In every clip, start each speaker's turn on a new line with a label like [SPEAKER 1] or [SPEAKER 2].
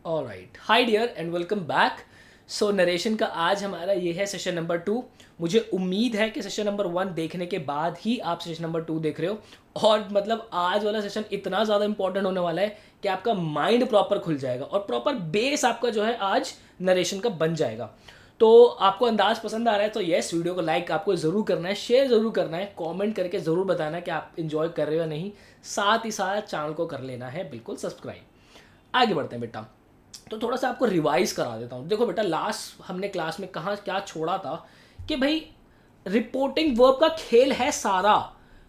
[SPEAKER 1] Alright, hi dear and welcome back. So narration का आज हमारा ये है सेशन नंबर 2। मुझे उम्मीद है कि सेशन नंबर 1 देखने के बाद ही आप सेशन नंबर 2 देख रहे हो, और मतलब आज वाला सेशन इतना ज़्यादा इंपॉर्टेंट होने वाला है कि आपका माइंड प्रॉपर खुल जाएगा और प्रॉपर बेस आपका जो है आज नरेशन का बन जाएगा। तो आपको अंदाज पसंद आ रहा है तो यस, वीडियो को लाइक आपको ज़रूर करना है, शेयर ज़रूर करना है, कमेंट करके ज़रूर बताना कि आप इन्जॉय कर रहे हो या नहीं। साथ ही साथ चैनल को कर लेना है बिल्कुल सब्सक्राइब। आगे बढ़ते हैं बेटा। तो थोड़ा सा आपको रिवाइज करा देता हूँ। देखो बेटा, लास्ट हमने क्लास में कहाँ क्या छोड़ा था कि भाई रिपोर्टिंग वर्ब का खेल है सारा।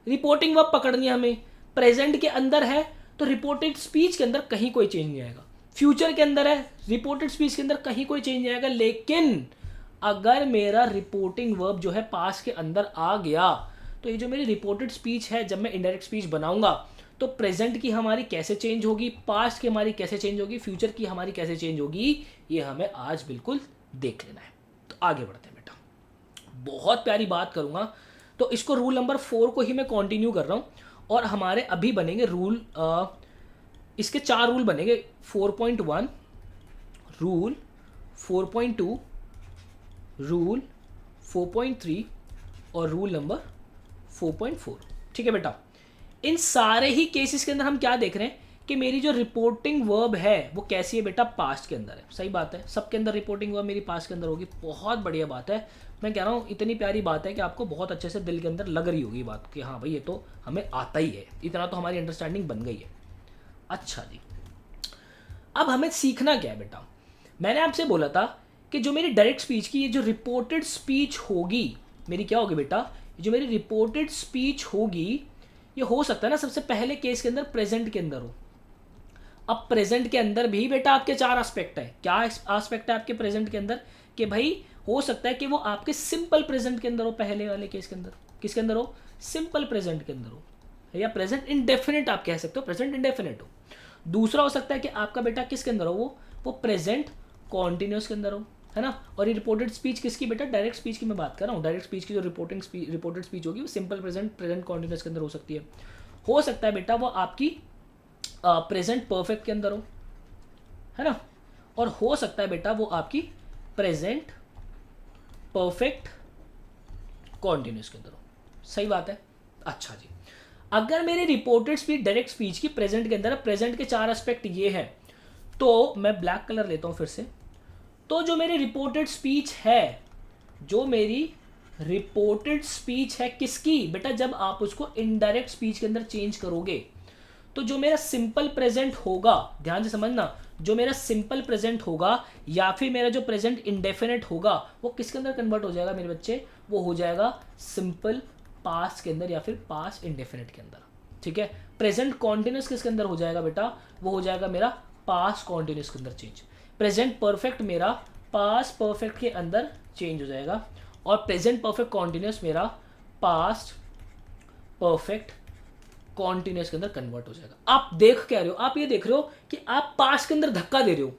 [SPEAKER 1] रिपोर्टिंग वर्ब पकड़नी है हमें। प्रेजेंट के अंदर है तो रिपोर्टेड स्पीच के अंदर कहीं कोई चेंज नहीं आएगा। फ्यूचर के अंदर है, रिपोर्टेड स्पीच के अंदर कहीं कोई चेंज नहीं आएगा। लेकिन अगर मेरा रिपोर्टिंग वर्ब जो है पास के अंदर आ गया तो ये जो मेरी रिपोर्टेड स्पीच है, जब मैं इनडायरेक्ट स्पीच बनाऊंगा तो प्रेजेंट की हमारी कैसे चेंज होगी, पास्ट की हमारी कैसे चेंज होगी, फ्यूचर की हमारी कैसे चेंज होगी, ये हमें आज बिल्कुल देख लेना है। तो आगे बढ़ते हैं बेटा। बहुत प्यारी बात करूंगा। तो इसको रूल नंबर 4 को ही मैं कंटिन्यू कर रहा हूँ और हमारे अभी बनेंगे रूल, इसके 4 रूल बनेंगे। 4.1 रूल, 4.2 रूल, 4.3 और रूल नंबर 4.4। ठीक है बेटा। इन सारे ही केसेस के अंदर हम क्या देख रहे हैं कि मेरी जो रिपोर्टिंग वर्ब है वो कैसी है बेटा, पास्ट के अंदर है। सही बात है, सबके अंदर रिपोर्टिंग वर्ब मेरी पास्ट के अंदर होगी। बहुत बढ़िया बात है। मैं कह रहा हूँ इतनी प्यारी बात है कि आपको बहुत अच्छे से दिल के अंदर लग रही होगी बात कि हाँ भाई ये तो हमें आता ही है, इतना तो हमारी अंडरस्टैंडिंग बन गई है। अच्छा जी, अब हमें सीखना क्या है बेटा। मैंने आपसे बोला था कि जो मेरी डायरेक्ट स्पीच की ये जो रिपोर्टेड स्पीच होगी, मेरी क्या होगी बेटा, जो मेरी रिपोर्टेड स्पीच होगी ये हो सकता है ना सबसे पहले केस के अंदर प्रेजेंट के अंदर हो। अब प्रेजेंट के अंदर भी बेटा आपके 4 एस्पेक्ट है। क्या एस्पेक्ट है आपके प्रेजेंट के अंदर कि भाई हो सकता है कि वो आपके सिंपल प्रेजेंट के अंदर हो, पहले वाले केस के अंदर किसके अंदर हो, सिंपल प्रेजेंट के अंदर हो, या प्रेजेंट इंडेफिनिट आप कह सकते हो, प्रेजेंट इंडेफिनिट हो। दूसरा हो सकता है कि आपका बेटा किसके अंदर हो, वो प्रेजेंट कॉन्टिन्यूस के अंदर हो, है ना। और ये रिपोर्टेड स्पीच किसकी बेटा, डायरेक्ट स्पीच की मैं बात कर रहा हूँ। डायरेक्ट स्पीच की जो रिपोर्टेड स्पीच होगी वो सिंपल प्रेजेंट कॉन्टिन्यूस के अंदर हो सकती है। हो सकता है बेटा वो आपकी प्रेजेंट परफेक्ट के अंदर हो, है ना। और हो सकता है बेटा वो आपकी प्रेजेंट परफेक्ट कॉन्टिन्यूस के अंदर हो। सही बात है। अच्छा जी, अगर मेरी रिपोर्टेड स्पीच डायरेक्ट स्पीच की प्रेजेंट के अंदर है, प्रेजेंट के 4 एस्पेक्ट ये है, तो मैं ब्लैक कलर लेता हूं फिर से। तो जो मेरी रिपोर्टेड स्पीच है, जो मेरी रिपोर्टेड स्पीच है किसकी बेटा, जब आप उसको इनडायरेक्ट स्पीच के अंदर चेंज करोगे तो जो मेरा सिंपल प्रेजेंट होगा, ध्यान से समझना, जो मेरा सिंपल प्रेजेंट होगा या फिर मेरा जो प्रेजेंट इंडेफिनिट होगा वो किसके अंदर कन्वर्ट हो जाएगा मेरे बच्चे, वो हो जाएगा सिंपल पास्ट के अंदर या फिर पास्ट इंडेफिनिट के अंदर। ठीक है। प्रेजेंट कॉन्टिन्यूस किसके अंदर हो जाएगा बेटा, वो हो जाएगा मेरा पास्ट कॉन्टिन्यूस के अंदर चेंज। प्रेजेंट परफेक्ट मेरा पास्ट परफेक्ट के अंदर चेंज हो जाएगा और प्रेजेंट परफेक्ट कॉन्टिन्यूस मेरा पास्ट परफेक्ट कॉन्टिन्यूस के अंदर कन्वर्ट हो जाएगा। आप देख क्या रहे हो, आप ये देख रहे हो कि आप पास्ट के अंदर धक्का दे रहे हो।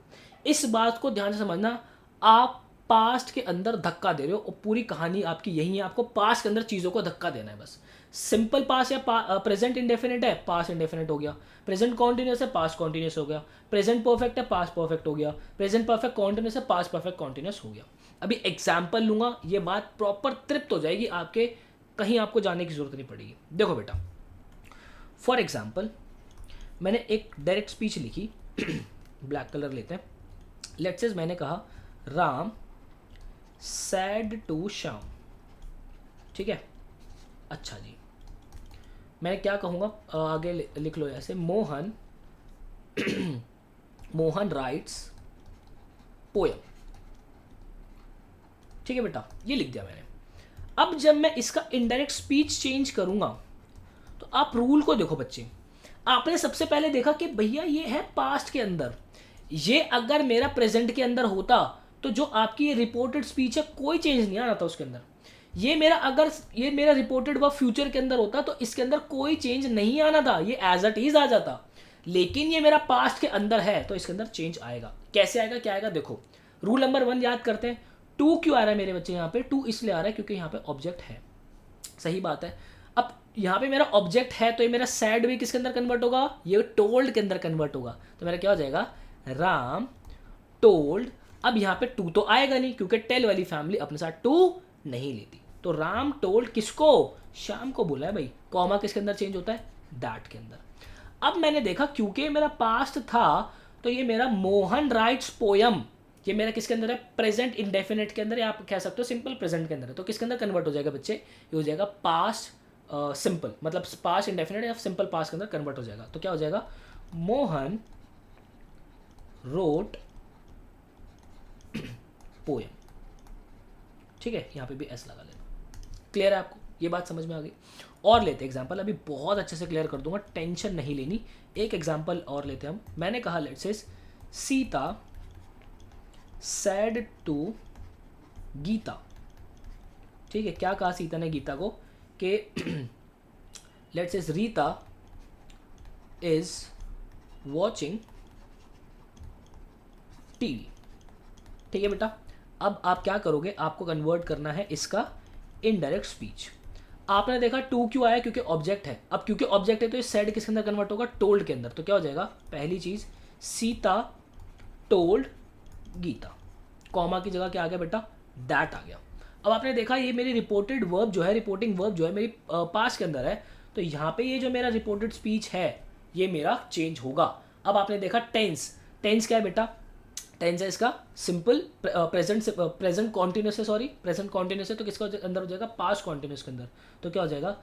[SPEAKER 1] इस बात को ध्यान से समझना, आप पास्ट के अंदर धक्का दे रहे हो और पूरी कहानी आपकी यही है, आपको पास्ट के अंदर चीज़ों को धक्का देना है बस। सिंपल पास्ट या प्रेजेंट इंडेफिनिट है, पास्ट इंडेफिनिट हो गया। प्रेजेंट कॉन्टिन्यूस है, पास्ट कॉन्टिन्यूस हो गया। प्रेजेंट परफेक्ट है, पास्ट परफेक्ट हो गया। प्रेजेंट परफेक्ट कॉन्टिन्यूस है, पास्ट परफेक्ट कॉन्टिन्यूस हो गया। अभी एग्जाम्पल लूंगा, ये बात प्रॉपर तृप्त हो जाएगी आपके, कहीं आपको जाने की जरूरत नहीं पड़ेगी। देखो बेटा, फॉर एग्जाम्पल मैंने एक डायरेक्ट स्पीच लिखी ब्लैक कलर लेते हैं। लेट्स से मैंने कहा राम सैड टू श्याम। ठीक है। अच्छा जी, मैं क्या कहूँगा, आगे लिख लो ऐसे, मोहन मोहन राइट्स पोयम। ठीक है बेटा, ये लिख दिया मैंने। अब जब मैं इसका इनडायरेक्ट स्पीच चेंज करूंगा तो आप रूल को देखो बच्चे। आपने सबसे पहले देखा कि भैया ये है पास्ट के अंदर, ये अगर मेरा प्रेजेंट के अंदर होता तो जो आपकी ये रिपोर्टेड स्पीच है कोई चेंज नहीं आना था उसके अंदर। ये मेरा अगर ये मेरा रिपोर्टेड वर्ब फ्यूचर के अंदर होता तो इसके अंदर कोई चेंज नहीं आना था, ये एज इट इज आ जाता। लेकिन ये मेरा पास्ट के अंदर है तो इसके अंदर चेंज आएगा। कैसे आएगा, क्या आएगा, देखो रूल नंबर 1 याद करते हैं। टू क्यों आ रहा है मेरे बच्चे यहाँ पे, टू इसलिए आ रहा है क्योंकि यहाँ पे ऑब्जेक्ट है। सही बात है। अब यहाँ पे मेरा ऑब्जेक्ट है तो ये मेरा सैड भी किसके अंदर कन्वर्ट होगा, ये टोल्ड के अंदर कन्वर्ट होगा। तो मेरा क्या हो जाएगा, राम टोल्ड, अब यहाँ पे टू तो आएगा नहीं क्योंकि टेल वाली फैमिली अपने साथ टू नहीं लेती, तो राम टोल्ड किसको, श्याम को बोला है भाई, कॉमा किसके अंदर चेंज होता है, दैट के अंदर। अब मैंने देखा क्योंकि मेरा पास्ट था तो ये मेरा मोहन राइट्स पोयम, ये मेरा किसके अंदर है, प्रेजेंट इंडेफिनिट के अंदर, या आप कह सकते हो सिंपल प्रेजेंट के अंदर है, तो किसके अंदर कन्वर्ट हो जाएगा बच्चे, ये हो जाएगा पास्ट सिंपल, मतलब पास्ट इंडेफिनिट या सिंपल पास्ट के अंदर कन्वर्ट हो जाएगा, तो क्या हो जाएगा, मोहन रोट पोयम। ठीक है, यहाँ पे भी एस लगा लेना। क्लियर है आपको, ये बात समझ में आ गई। और लेते एग्जाम्पल, अभी बहुत अच्छे से क्लियर कर दूंगा, टेंशन नहीं लेनी। एक एग्जाम्पल और लेते हम। मैंने कहा लेट्स से सीता सैड टू गीता। ठीक है, क्या कहा सीता ने गीता को कि let's say Rita is watching TV. ठीक है बेटा, अब आप क्या करोगे, आपको कन्वर्ट करना है इसका इनडायरेक्ट स्पीच। आपने देखा टू क्यों आया, क्योंकि ऑब्जेक्ट है। अब क्योंकि ऑब्जेक्ट है तो ये सेड किसके अंदर कन्वर्ट होगा, टोल्ड के अंदर। तो क्या हो जाएगा, पहली चीज सीता टोल्ड गीता, कॉमा की जगह क्या आ गया बेटा, दैट आ गया। अब आपने देखा ये मेरी रिपोर्टेड वर्ब जो है, रिपोर्टिंग वर्ब जो है मेरी पास्ट के अंदर है, तो यहाँ पे ये जो मेरा रिपोर्टेड स्पीच है ये मेरा चेंज होगा। अब आपने देखा टेंस, टेंस क्या है बेटा, टेंस है इसका सिंपल प्रेजेंट कॉन्टिन्यूस है, सॉरी प्रेजेंट कॉन्टिन्यूस है, तो किसका अंदर हो जाएगा, पास्ट कॉन्टिन्यूस के अंदर। तो क्या हो जाएगा,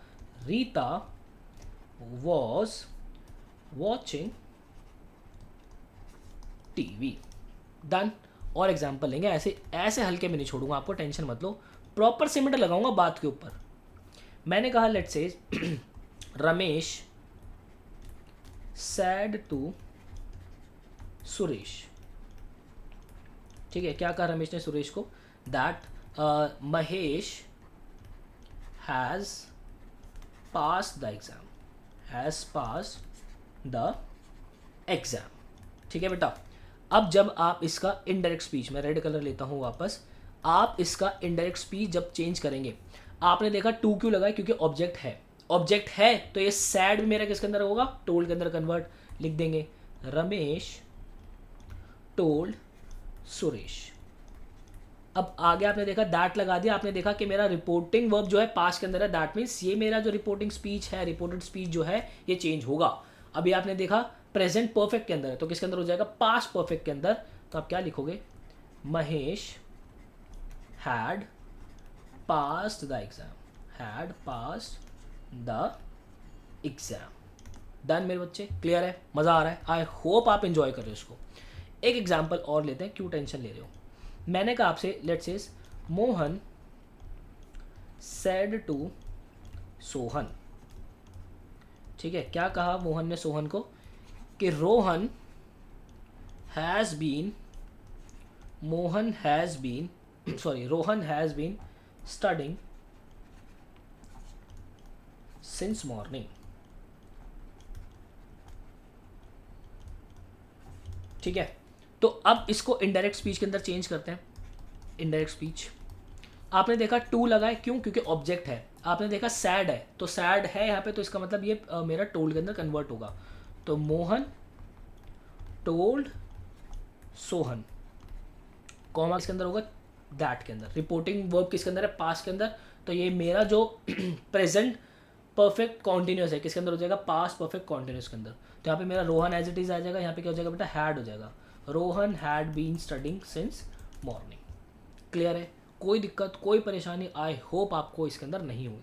[SPEAKER 1] Rita was watching TV. Done. और एग्जाम्पल लेंगे, ऐसे ऐसे हल्के में नहीं छोड़ूंगा आपको, टेंशन मत लो, प्रॉपर सिमेंट लगाऊंगा बात के ऊपर। मैंने कहा let's say Ramesh sad to Suresh. ठीक है, क्या कहा रमेश ने सुरेश को, that Mahesh has pass the exam, has pass the exam. ठीक है बेटा, अब जब आप इसका इनडायरेक्ट स्पीच, मैं रेड कलर लेता हूँ वापस, आप इसका इनडायरेक्ट स्पीच जब चेंज करेंगे, आपने देखा टू क्यों लगाया, क्योंकि ऑब्जेक्ट है, ऑब्जेक्ट है तो ये सैड भी मेरा किसके अंदर होगा, टोल्ड के अंदर कन्वर्ट। लिख देंगे रमेश टोल्ड सुरेश। अब आगे आपने देखा दैट लगा दिया, आपने देखा कि मेरा रिपोर्टिंग वर्ब जो है पास्ट के अंदर है, दैट मीन्स ये मेरा जो रिपोर्टिंग स्पीच है, रिपोर्टेड स्पीच जो है ये चेंज होगा। अभी आपने देखा प्रेजेंट परफेक्ट के अंदर है, तो किसके अंदर हो जाएगा, पास्ट परफेक्ट के अंदर। तो आप क्या लिखोगे, Mahesh had passed the exam, had passed the exam. Done मेरे बच्चे, क्लियर है, मज़ा आ रहा है, आई होप आप इंजॉय कर रहे हो इसको। एक एग्जाम्पल और लेते हैं, क्यों टेंशन ले रहे हो। मैंने कहा आपसे let's say Mohan said to Sohan. ठीक है, क्या कहा मोहन ने सोहन को कि Rohan has been, Rohan has been studying since morning. ठीक है, तो अब इसको इनडायरेक्ट स्पीच के अंदर चेंज करते हैं। इनडायरेक्ट स्पीच आपने देखा टू लगाए, क्यों, क्योंकि ऑब्जेक्ट है। आपने देखा सैड है, तो सैड है यहाँ पे, तो इसका मतलब ये मेरा टोल्ड के अंदर कन्वर्ट होगा। तो मोहन टोल्ड सोहन, कॉमा किसके अंदर होगा, दैट के अंदर। रिपोर्टिंग वर्ब किसके अंदर है, पास्ट के अंदर। तो ये मेरा जो प्रेजेंट परफेक्ट कॉन्टिन्यूस है किसके अंदर हो जाएगा, पास्ट परफेक्ट कॉन्टिन्यूस के अंदर। तो यहाँ पे मेरा रोहन एज इट इज आ जाएगा, यहाँ पे क्या हो जाएगा बेटा, हैड हो जाएगा, Rohan had been studying since morning. Clear है, कोई दिक्कत कोई परेशानी आई होप आपको इसके अंदर नहीं हुई।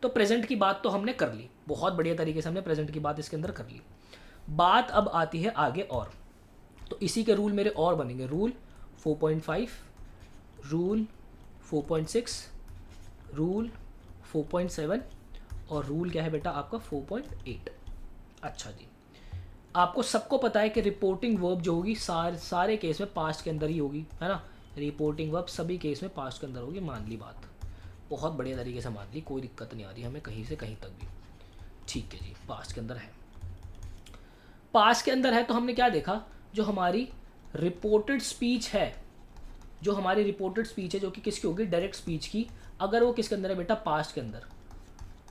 [SPEAKER 1] तो प्रेजेंट की बात तो हमने कर ली, बहुत बढ़िया तरीके से हमने प्रेजेंट की बात इसके अंदर कर ली। बात अब आती है आगे और, तो इसी के रूल मेरे और बनेंगे, रूल 4.5, रूल 4.6, रूल 4.7 और रूल क्या है बेटा आपका 4.8। अच्छा जी, आपको सबको पता है कि रिपोर्टिंग वर्ब जो होगी सारे केस में पास्ट के अंदर ही होगी, है ना। रिपोर्टिंग वर्ब सभी केस में पास्ट के अंदर होगी, मान ली बात, बहुत बढ़िया तरीके से मान ली, कोई दिक्कत नहीं आ रही हमें कहीं से कहीं तक भी। ठीक है जी, पास्ट के अंदर है, पास्ट के अंदर है। तो हमने क्या देखा, जो हमारी रिपोर्टेड स्पीच है, जो हमारी रिपोर्टेड स्पीच है जो कि किसकी होगी, डायरेक्ट स्पीच की, अगर वो किसके अंदर है बेटा, पास्ट के अंदर।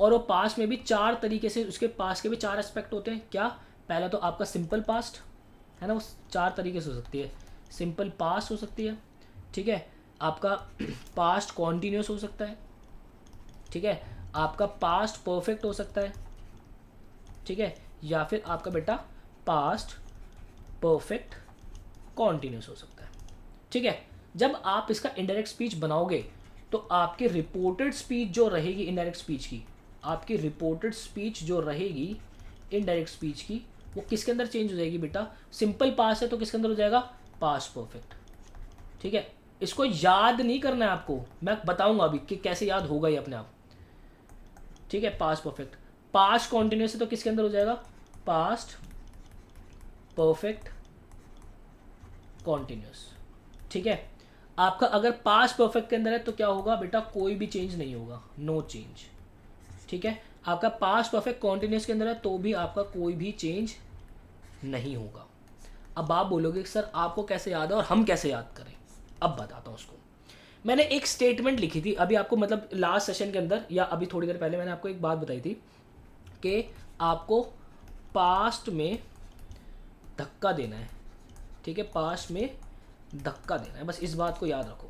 [SPEAKER 1] और वो पास्ट में भी चार तरीके से, उसके पास्ट के भी चार एस्पेक्ट होते हैं। क्या, पहला तो आपका सिंपल पास्ट है ना, वो चार तरीके से हो सकती है, सिंपल पास्ट हो सकती है, ठीक है, आपका पास्ट कॉन्टीन्यूस हो सकता है, ठीक है, आपका पास्ट परफेक्ट हो सकता है, ठीक है, या फिर आपका बेटा पास्ट परफेक्ट कॉन्टीन्यूस हो सकता है, ठीक है। जब आप इसका इनडायरेक्ट स्पीच बनाओगे तो आपकी रिपोर्टेड स्पीच जो रहेगी इनडायरेक्ट स्पीच की, आपकी रिपोर्टेड स्पीच जो रहेगी इनडायरेक्ट स्पीच की, वो किसके अंदर चेंज हो जाएगी बेटा, सिंपल पास्ट है तो किसके अंदर हो जाएगा, पास्ट परफेक्ट, ठीक है। इसको याद नहीं करना है आपको, मैं बताऊंगा अभी कि कैसे याद होगा ये अपने आप, ठीक है। पास्ट परफेक्ट, पास्ट कॉन्टिन्यूस है तो किसके अंदर हो जाएगा, पास्ट परफेक्ट कॉन्टिन्यूस, ठीक है। आपका अगर पास्ट परफेक्ट के अंदर है तो क्या होगा बेटा, कोई भी चेंज नहीं होगा, नो चेंज, ठीक है। आपका पास्ट परफेक्ट कॉन्टिन्यूस के अंदर है तो भी आपका कोई भी चेंज नहीं होगा। अब आप बोलोगे सर आपको कैसे याद है और हम कैसे याद करें, अब बताता हूँ उसको। मैंने एक स्टेटमेंट लिखी थी अभी आपको, मतलब लास्ट सेशन के अंदर या अभी थोड़ी देर पहले मैंने आपको एक बात बताई थी कि आपको पास्ट में धक्का देना है, ठीक है, पास्ट में धक्का देना है, बस इस बात को याद रखो।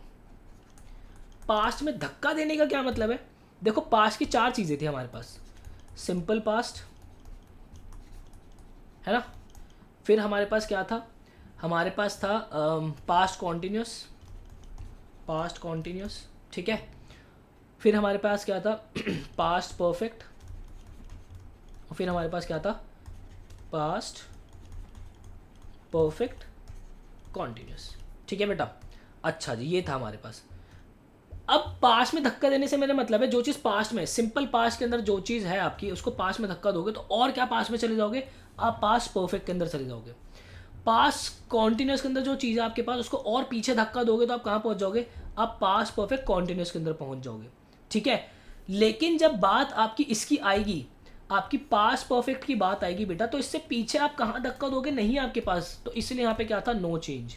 [SPEAKER 1] पास्ट में धक्का देने का क्या मतलब है, देखो पास्ट की 4 चीज़ें थी हमारे पास, सिंपल पास्ट है ना, फिर हमारे पास क्या था, हमारे पास था पास्ट कॉन्टिन्यूस, पास्ट कॉन्टिन्यूस, ठीक है, फिर हमारे पास क्या था पास्ट परफेक्ट, और फिर हमारे पास क्या था, पास्ट परफेक्ट कॉन्टिन्यूस, ठीक है बेटा। अच्छा जी, ये था हमारे पास। अब पास्ट में धक्का देने से मेरा मतलब है जो चीज़ पास्ट में, सिंपल पास्ट के अंदर जो चीज़ है आपकी, उसको पास्ट में धक्का दोगे तो और क्या पास्ट में चले जाओगे, आप पास्ट परफेक्ट के अंदर चले जाओगे। पास्ट कॉन्टिन्यूस के अंदर जो चीज़ है आपके पास, उसको और पीछे धक्का दोगे तो आप कहाँ पहुँच जाओगे, आप पास्ट परफेक्ट कॉन्टिन्यूस के अंदर पहुँच जाओगे, ठीक है। लेकिन जब बात आपकी इसकी आएगी, आपकी पास्ट परफेक्ट की बात आएगी बेटा, तो इससे पीछे आप कहाँ धक्का दोगे, नहीं आपके पास, तो इसलिए यहाँ पे क्या था, नो चेंज।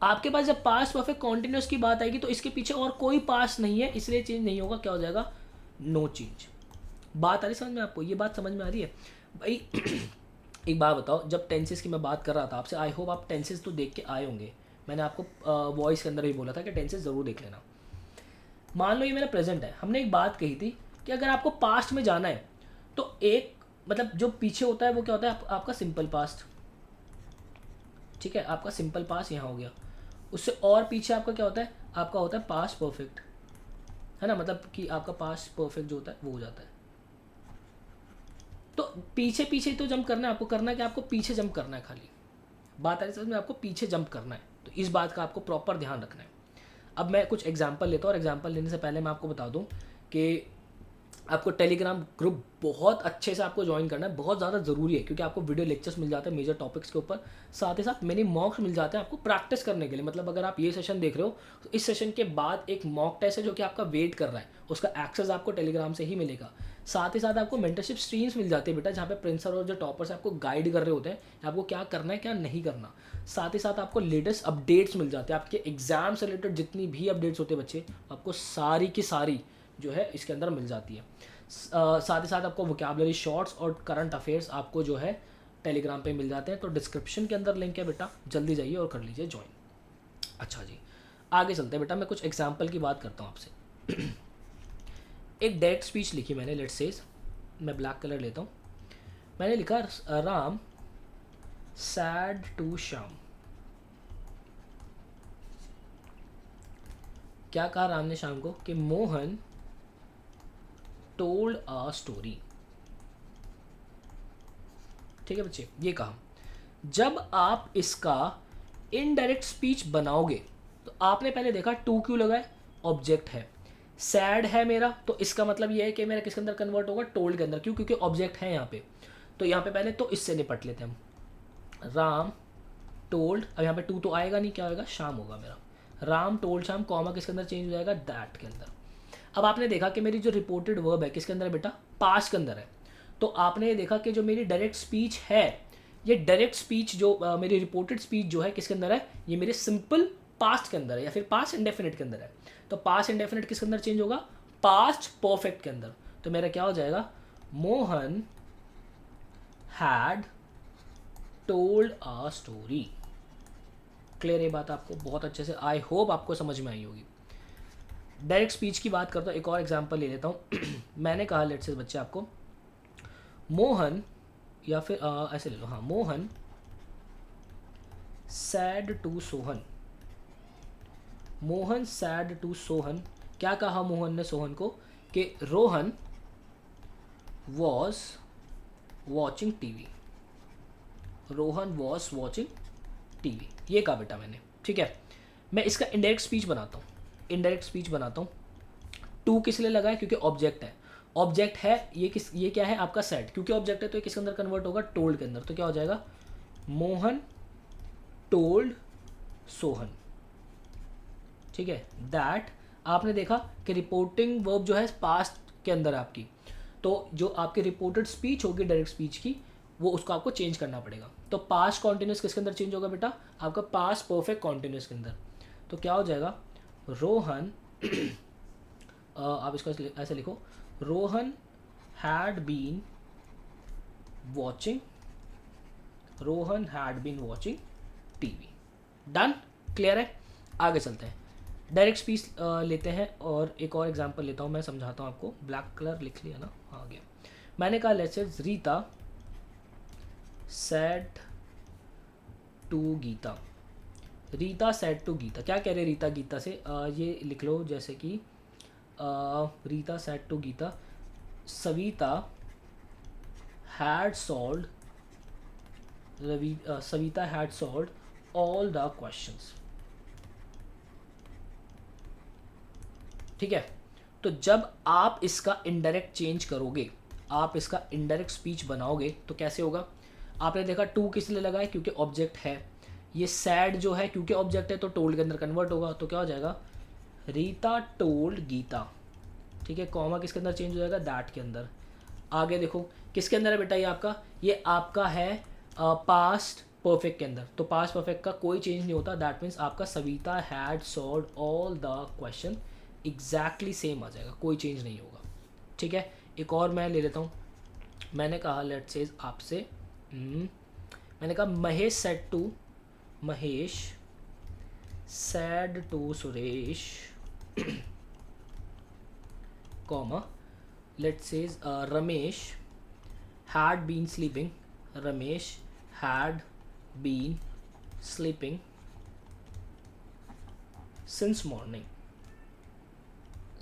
[SPEAKER 1] आपके पास जब पास्ट परफेक्ट कॉन्टिन्यूस की बात आएगी तो इसके पीछे और कोई पास्ट नहीं है, इसलिए चेंज नहीं होगा, क्या हो जाएगा, नो चेंज। बात आ रही समझ में आपको, ये बात समझ में आ रही है भाई। एक बात बताओ, जब टेंसेस की मैं बात कर रहा था आपसे, आई होप आप टेंसेस तो देख के आए होंगे, मैंने आपको वॉइस के अंदर भी बोला था कि टेंसेस ज़रूर देख लेना। मान लो ये मेरा प्रेजेंट है, हमने एक बात कही थी कि अगर आपको पास्ट में जाना है तो एक मतलब जो पीछे होता है वो क्या होता है, आपका सिंपल पास्ट, ठीक है, आपका सिंपल पास्ट यहाँ हो गया, उससे और पीछे आपका क्या होता है, आपका होता है पास्ट परफेक्ट, है ना, मतलब कि आपका पास्ट परफेक्ट जो होता है वो हो जाता है। तो पीछे पीछे तो जंप करना है आपको, करना है कि आपको पीछे जंप करना है, खाली बात आ रही समझ में, आपको पीछे जंप करना है, तो इस बात का आपको प्रॉपर ध्यान रखना है। अब मैं कुछ एग्जांपल लेता हूँ, और एग्जांपल लेने से पहले मैं आपको बता दूँ कि आपको टेलीग्राम ग्रुप बहुत अच्छे से आपको ज्वाइन करना है, बहुत ज़्यादा ज़रूरी है, क्योंकि आपको वीडियो लेक्चर्स मिल जाते हैं मेजर टॉपिक्स के ऊपर, साथ ही साथ मिनी मॉक्स मिल जाते हैं आपको प्रैक्टिस करने के लिए। मतलब अगर आप ये सेशन देख रहे हो तो इस सेशन के बाद एक मॉक टेस्ट है जो कि आपका वेट कर रहा है, उसका एक्सेस आपको टेलीग्राम से ही मिलेगा। साथ ही साथ आपको मेंटरशिप स्ट्रीम्स मिल जाती है बेटा, जहाँ पे प्रिंसर और जो टॉपर्स आपको गाइड कर रहे होते हैं आपको क्या करना है क्या नहीं करना। साथ ही साथ आपको लेटेस्ट अपडेट्स मिल जाते हैं, आपके एग्जाम से रिलेटेड जितनी भी अपडेट्स होते हैं बच्चे, आपको सारी की सारी जो है इसके अंदर मिल जाती है। साथ ही साथ आपको वोकैबुलरी शॉर्ट्स और करंट अफेयर्स आपको जो है टेलीग्राम पे मिल जाते हैं। तो डिस्क्रिप्शन के अंदर लिंक है बेटा, जल्दी जाइए और कर लीजिए ज्वाइन। अच्छा जी, आगे चलते हैं बेटा, मैं कुछ एग्जांपल की बात करता हूँ आपसे। एक डायरेक्ट स्पीच लिखी मैंने, लेट्स से मैं ब्लैक कलर लेता हूँ, मैंने लिखा राम सैड टू श्याम। क्या कहा राम ने श्याम को, कि मोहन टोल्ड अ स्टोरी, ठीक है बच्चे, ये कहा। जब आप इसका इनडायरेक्ट स्पीच बनाओगे तो आपने पहले देखा टू क्यों लगा है, ऑब्जेक्ट है, सैड है मेरा, तो इसका मतलब ये है कि मेरा किसके अंदर कन्वर्ट होगा, टोल्ड के अंदर, क्यों, क्योंकि ऑब्जेक्ट है यहाँ पे। तो यहाँ पे पहले तो इससे निपट लेते हैं हम, राम टोल्ड, अब यहाँ पे टू तो आएगा नहीं, क्या होगा, शाम होगा मेरा, राम टोल्ड शाम, कॉमा किसके अंदर चेंज हो जाएगा, दैट के अंदर। अब आपने देखा कि मेरी जो रिपोर्टेड वर्ब है किसके अंदर है बेटा, पास्ट के अंदर है। तो आपने ये देखा कि जो मेरी डायरेक्ट स्पीच है, ये डायरेक्ट स्पीच जो मेरी रिपोर्टेड स्पीच जो है किसके अंदर है, ये मेरे सिंपल पास्ट के अंदर है या फिर पास्ट इंडेफिनिट के अंदर है। तो पास्ट इंडेफिनिट किसके अंदर चेंज होगा, पास्ट परफेक्ट के अंदर। तो मेरा क्या हो जाएगा, Mohan had told a story, clear ये बात आपको बहुत अच्छे से, आई होप आपको समझ में आई होगी। डायरेक्ट स्पीच की बात करता हूँ, एक और एग्जांपल ले लेता हूँ। मैंने कहा लेट्स से बच्चे आपको मोहन, या फिर ऐसे ले लो, हाँ, Mohan said to Sohan. Mohan said to Sohan, क्या कहा मोहन ने सोहन को कि Rohan was watching TV. Rohan was watching TV, ये कहा बेटा मैंने, ठीक है। मैं इसका इनडायरेक्ट स्पीच बनाता हूँ, इनडायरेक्ट स्पीच बनाता हूँ। टू किस लिए लगा है? क्योंकि ऑब्जेक्ट है, ऑब्जेक्ट है ये क्या है आपका सेट, क्योंकि ऑब्जेक्ट है तो ये किसके अंदर कन्वर्ट होगा? टोल्ड के अंदर। तो क्या हो जाएगा? मोहन टोल्ड सोहन, ठीक है। दैट आपने देखा कि रिपोर्टिंग वर्ब जो है पास्ट के अंदर है आपकी, तो जो आपकी रिपोर्टेड स्पीच होगी डायरेक्ट स्पीच की, वो उसको आपको चेंज करना पड़ेगा। तो पास्ट कॉन्टिन्यूस किसके अंदर चेंज होगा बेटा? आपका पास्ट परफेक्ट कॉन्टिन्यूस के अंदर। तो क्या हो जाएगा? रोहन आप इसको ऐसे लिखो, Rohan had been watching, Rohan had been watching TV. Done, clear है? आगे चलते हैं, डायरेक्ट स्पीच लेते हैं और एक और एग्जांपल लेता हूँ, मैं समझाता हूँ आपको। ब्लैक कलर लिख लिया ना? हाँ, आ गया। मैंने कहा let's say Rita said to Gita. Rita said to Gita, क्या कह रहे रीता गीता से? ये लिख लो जैसे कि Rita said to Gita, Savita had solved, Savita had solved all the questions, ठीक है। तो जब आप इसका इनडायरेक्ट चेंज करोगे, आप इसका इनडायरेक्ट स्पीच बनाओगे, तो कैसे होगा? आपने देखा टू किस लिए लगा है? क्योंकि ऑब्जेक्ट है। ये सैड जो है क्योंकि ऑब्जेक्ट है तो टोल्ड के अंदर कन्वर्ट होगा, तो क्या हो जाएगा? रीता टोल्ड गीता, ठीक है। कॉमा किसके अंदर चेंज हो जाएगा? दैट के अंदर। आगे देखो किसके अंदर है बेटा? ये आपका है पास्ट परफेक्ट के अंदर। तो पास्ट परफेक्ट का कोई चेंज नहीं होता, दैट मीन्स आपका Savita had solved all the question exactly same आ जाएगा, कोई चेंज नहीं होगा, ठीक है। एक और मैं ले लेता हूँ। मैंने कहा लेट्स से आपसे, मैंने कहा Mahesh said to, Mahesh said to Suresh, comma let's say Ramesh had been sleeping, Ramesh had been sleeping since morning,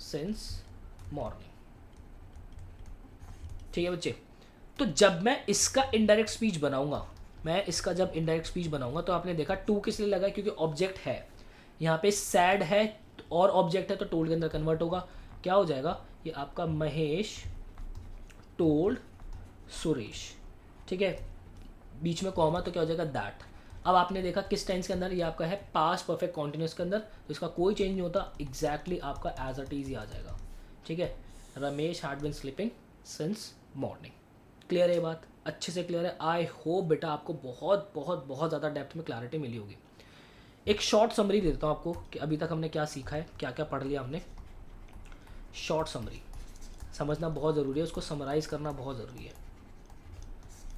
[SPEAKER 1] since morning, ठीक है बच्चे। तो जब मैं इसका इनडायरेक्ट स्पीच बनाऊंगा, मैं इसका जब इनडायरेक्ट स्पीच बनाऊंगा, तो आपने देखा टू किस लिए लगा? क्योंकि ऑब्जेक्ट है, यहाँ पे सैड है और ऑब्जेक्ट है तो टोल्ड के अंदर कन्वर्ट होगा। क्या हो जाएगा? ये आपका महेश टोल्ड सुरेश, ठीक है। बीच में कॉमा तो क्या हो जाएगा? दैट। अब आपने देखा किस टेंस के अंदर? ये आपका है पास्ट परफेक्ट कॉन्टिन्यूस के अंदर, तो इसका कोई चेंज नहीं होता, एग्जैक्टली आपका एज अ टीज ही आ जाएगा, ठीक है। Ramesh had been sleeping since morning. Clear है ये बात? अच्छे से क्लियर है? आई होप बेटा आपको बहुत बहुत बहुत ज़्यादा डेप्थ में क्लैरिटी मिली होगी। एक शॉर्ट समरी दे देता हूँ आपको कि अभी तक हमने क्या सीखा है, क्या क्या पढ़ लिया हमने। शॉर्ट समरी समझना बहुत ज़रूरी है, उसको समराइज़ करना बहुत ज़रूरी है।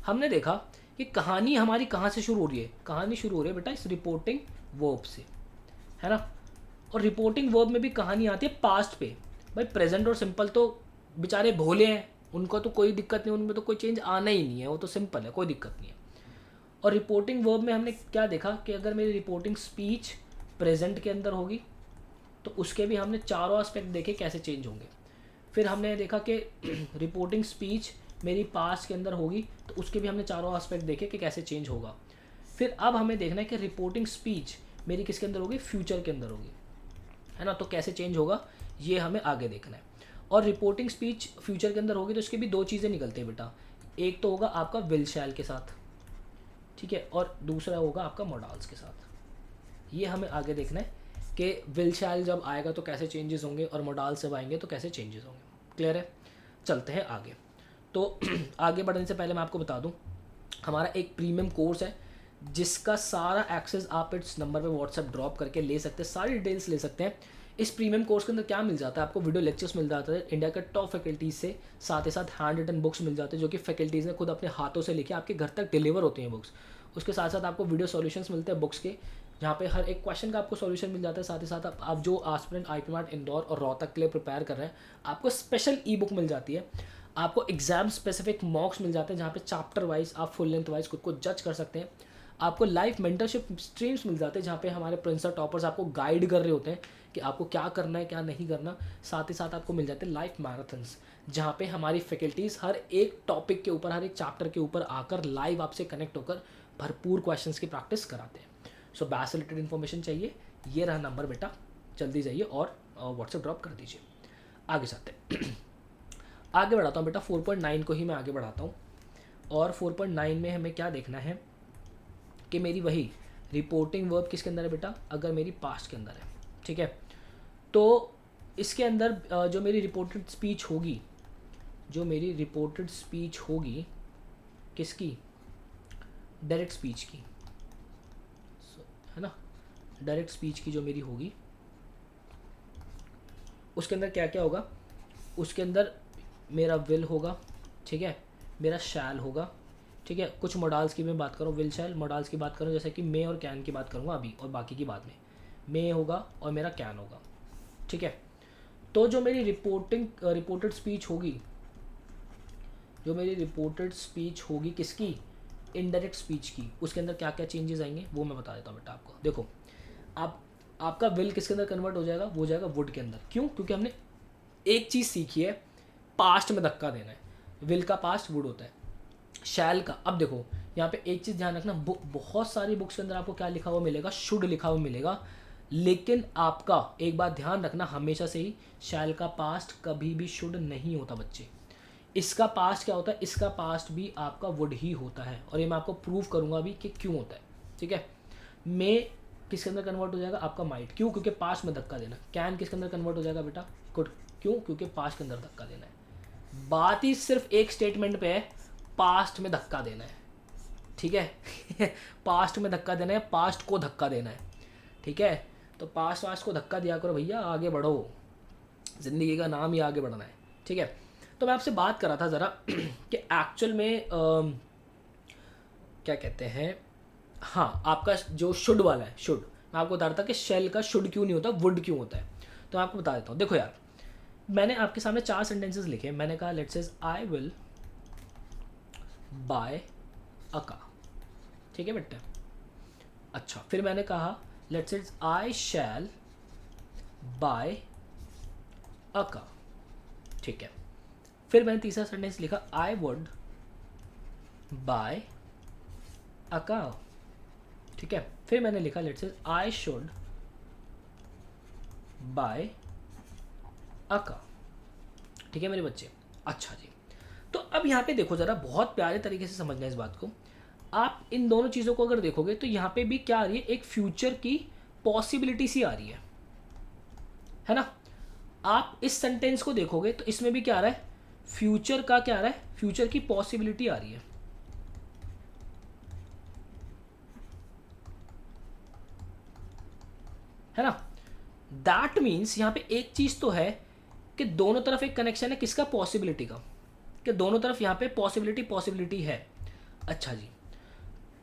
[SPEAKER 1] हमने देखा कि कहानी हमारी कहाँ से शुरू हो रही है? कहानी शुरू हो रही है बेटा इस रिपोर्टिंग वर्ब से, है ना। और रिपोर्टिंग वर्ब में भी कहानी आती है पास्ट पे। भाई प्रेजेंट और सिंपल तो बेचारे भोले हैं, उनको तो कोई दिक्कत नहीं, उनमें तो कोई चेंज आना ही नहीं है, वो तो सिंपल है, कोई दिक्कत नहीं है। और रिपोर्टिंग वर्ब में हमने क्या देखा कि अगर मेरी रिपोर्टिंग स्पीच प्रेजेंट के अंदर होगी तो उसके भी हमने चारों एस्पेक्ट देखे कैसे चेंज होंगे। फिर हमने देखा कि रिपोर्टिंग स्पीच मेरी पास्ट के अंदर होगी तो उसके भी हमने चारों एस्पेक्ट देखे कि कैसे चेंज होगा। फिर अब हमें देखना है कि रिपोर्टिंग स्पीच मेरी किसके अंदर होगी? फ्यूचर के अंदर होगी, है ना। तो कैसे चेंज होगा ये हमें आगे देखना है। और रिपोर्टिंग स्पीच फ्यूचर के अंदर होगी तो इसकी भी दो चीज़ें निकलती है बेटा। एक तो होगा आपका विल शैल के साथ, ठीक है, और दूसरा होगा आपका मॉडल्स के साथ। ये हमें आगे देखना है कि विल शैल जब आएगा तो कैसे चेंजेस होंगे और मॉडल्स जब आएंगे तो कैसे चेंजेस होंगे। क्लियर है? चलते हैं आगे। तो आगे बढ़ने से पहले मैं आपको बता दूं, हमारा एक प्रीमियम कोर्स है जिसका सारा एक्सेस आप इस नंबर पे व्हाट्सएप ड्रॉप करके ले सकते हैं, सारी डिटेल्स ले सकते हैं। इस प्रीमियम कोर्स के अंदर क्या मिल जाता है आपको? वीडियो लेक्चर्स मिल जाता है इंडिया के टॉप फैकल्टीज़ से, साथ ही साथ हैंड रिटन बुक्स मिल जाते हैं जो कि फैकल्टीज़ ने खुद अपने हाथों से लिखे आपके घर तक डिलीवर होती हैं बुक्स। उसके साथ साथ आपको वीडियो सॉल्यूशंस मिलते हैं बुक्स के, जहाँ पे हर एक क्वेश्चन का आपको सॉल्यूशन मिल जाता है। साथ ही साथ आप जो एस्पिरेंट आईपी मार्ट इंदौर और रोहतक के लिए प्रिपेयर कर रहे हैं, आपको स्पेशल ई बुक मिल जाती है। आपको एग्जाम स्पेसिफिक मॉक्स मिल जाते हैं, जहाँ पे चैप्टर वाइज आप फुल लेंथ वाइज खुद को जज कर सकते हैं। आपको लाइव मेंटरशिप स्ट्रीम्स मिल जाते हैं, जहाँ पे हमारे प्रिंसर टॉपर्स आपको गाइड कर रहे होते हैं कि आपको क्या करना है क्या नहीं करना। साथ ही साथ आपको मिल जाते हैं लाइव मैराथन्स, जहाँ पे हमारी फैकल्टीज़ हर एक टॉपिक के ऊपर, हर एक चैप्टर के ऊपर आकर लाइव आपसे कनेक्ट होकर भरपूर क्वेश्चंस की प्रैक्टिस कराते हैं। सो बैच से रिलेटेड इन्फॉर्मेशन चाहिए, ये रहा नंबर बेटा, जल्दी जाइए और व्हाट्सएप ड्रॉप कर दीजिए। आगे चलते हैं। आगे बढ़ाता हूँ बेटा, 4.9 को ही मैं आगे बढ़ाता हूँ। और 4.9 में हमें क्या देखना है कि मेरी वही रिपोर्टिंग वर्ब किसके अंदर है बेटा, अगर मेरी पास्ट के अंदर है, ठीक है। तो इसके अंदर जो मेरी रिपोर्टेड स्पीच होगी, जो मेरी रिपोर्टेड स्पीच होगी किसकी, डायरेक्ट स्पीच की, है ना, डायरेक्ट स्पीच की जो मेरी होगी, उसके अंदर क्या क्या होगा, उसके अंदर मेरा विल होगा, ठीक है, मेरा शैल होगा, ठीक है। कुछ मॉडल्स की मैं बात करूँ, विल शैल मॉडल्स की बात करूँ, जैसे कि मे और कैन की बात करूँगा अभी, और बाकी की बाद में मे होगा और मेरा कैन होगा, ठीक है। तो जो मेरी रिपोर्टेड स्पीच होगी, जो मेरी रिपोर्टेड स्पीच होगी किसकी, इनडायरेक्ट स्पीच की, उसके अंदर क्या क्या चेंजेस आएंगे वो मैं बता देता हूँ बेटा आपको। देखो, आपका विल किसके अंदर कन्वर्ट हो जाएगा, वो हो जाएगा वुड के अंदर। क्यों? क्योंकि हमने एक चीज़ सीखी है, पास्ट में धक्का देना है। विल का पास्ट वुड होता है, शैल का। अब देखो यहाँ पे एक चीज़ ध्यान रखना, बहुत सारी बुक्स के अंदर आपको क्या लिखा हुआ मिलेगा, शुड लिखा हुआ मिलेगा, लेकिन आपका एक बात ध्यान रखना हमेशा से ही, शैल का पास्ट कभी भी शुड नहीं होता बच्चे। इसका पास्ट क्या होता है, इसका पास्ट भी आपका वुड ही होता है, और ये मैं आपको प्रूव करूंगा अभी कि क्यों होता है, ठीक है। मे किसके अंदर कन्वर्ट हो जाएगा, आपका माइट। क्यों? क्योंकि पास्ट में धक्का देना। कैन किसके अंदर कन्वर्ट हो जाएगा बेटा, कुड। क्यों? क्योंकि पास्ट के अंदर धक्का देना है। बात ही सिर्फ एक स्टेटमेंट पे है, पास्ट में धक्का देना है, ठीक है। पास्ट में धक्का देना है, पास्ट को धक्का देना है, ठीक है। तो पास्ट को धक्का दिया करो भैया, आगे बढ़ो, ज़िंदगी का नाम ही आगे बढ़ना है, ठीक है। तो मैं आपसे बात कर रहा था ज़रा कि एक्चुअल में क्या कहते हैं, हाँ, आपका जो शुड वाला है, शुड, मैं आपको बता रहा था कि शेल का शुड क्यों नहीं होता, वुड क्यों होता है। तो मैं आपको बता देता हूँ। देखो यार, मैंने आपके सामने 4 सेंटेंसेस लिखे। मैंने कहा लेट्स से I will buy a car, ठीक है बेटा। अच्छा, फिर मैंने कहा लेट्स से आई शैल बाय अ कार, ठीक है। फिर मैंने तीसरा सेंटेंस लिखा, I would buy a car, ठीक है। फिर मैंने लिखा let's say I should buy a car, ठीक है मेरे बच्चे। अच्छा जी, तो अब यहाँ पे देखो ज़रा, बहुत प्यारे तरीके से समझना है इस बात को। आप इन दोनों चीज़ों को अगर देखोगे तो यहाँ पे भी क्या आ रही है, एक फ्यूचर की पॉसिबिलिटी सी आ रही है ना। आप इस सेंटेंस को देखोगे तो इसमें भी क्या आ रहा है, फ्यूचर का क्या आ रहा है, फ्यूचर की पॉसिबिलिटी आ रही है ना। दैट मीन्स यहाँ पे एक चीज़ तो है कि दोनों तरफ एक कनेक्शन है, किसका, पॉसिबिलिटी का, कि दोनों तरफ यहाँ पे पॉसिबिलिटी है। अच्छा जी,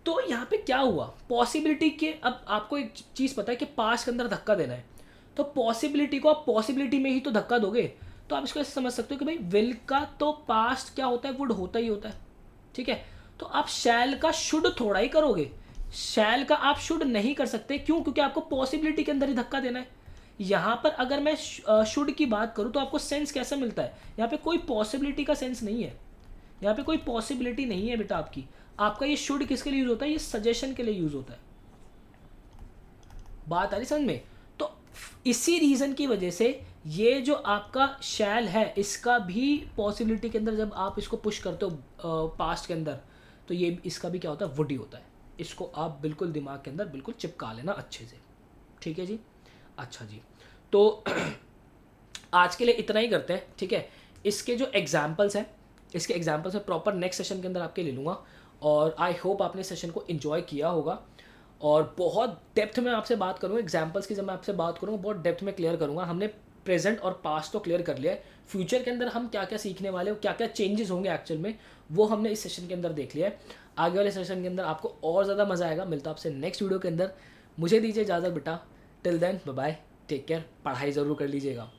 [SPEAKER 1] तो यहाँ पे क्या हुआ, पॉसिबिलिटी के, अब आपको एक चीज़ पता है कि पास्ट के अंदर धक्का देना है, तो पॉसिबिलिटी को आप पॉसिबिलिटी में ही तो धक्का दोगे। तो आप इसको ऐसे समझ सकते हो कि भाई विल का तो पास्ट क्या होता है, वुड होता ही होता है, ठीक है। तो आप शैल का शुड थोड़ा ही करोगे, शैल का आप शुड नहीं कर सकते। क्यों? क्योंकि आपको पॉसिबिलिटी के अंदर ही धक्का देना है। यहाँ पर अगर मैं शुड की बात करूँ तो आपको सेंस कैसा मिलता है, यहाँ पे कोई पॉसिबिलिटी का सेंस नहीं है, यहाँ पे कोई पॉसिबिलिटी नहीं है बेटा आपकी। आपका ये शुड किसके लिए यूज होता है, ये सजेशन के लिए यूज होता है। बात आ रही समझ में। तो इसी रीजन की वजह से ये जो आपका शैल है, इसका भी पॉसिबिलिटी के अंदर जब आप इसको पुश करते हो पास्ट के अंदर, तो ये इसका भी क्या होता है, वुड ही होता है। इसको आप बिल्कुल दिमाग के अंदर बिल्कुल चिपका लेना अच्छे से, ठीक है जी। अच्छा जी, तो आज के लिए इतना ही करते हैं, ठीक है। इसके जो एग्जाम्पल्स हैं, इसके एग्जाम्पल्स मैं प्रॉपर नेक्स्ट सेशन के अंदर आपके ले लूँगा, और आई होप आपने सेशन को इन्जॉय किया होगा। और बहुत डेप्थ में आपसे बात करूँगा एग्जाम्पल्स की, जब मैं आपसे बात करूँगा बहुत डेप्थ में क्लियर करूँगा। हमने प्रेजेंट और पास्ट तो क्लियर कर लिया है, फ्यूचर के अंदर हम क्या क्या सीखने वाले हो, क्या क्या चेंजेस होंगे एक्चुअल में, वो हमने इस सेशन के अंदर देख लिया है। आगे वाले सेशन के अंदर आपको और ज़्यादा मज़ा आएगा। मिलता है आपसे नेक्स्ट वीडियो के अंदर। मुझे दीजिए इजाज़त बेटा, till then bye bye, take care, पढ़ाई ज़रूर कर लीजिएगा।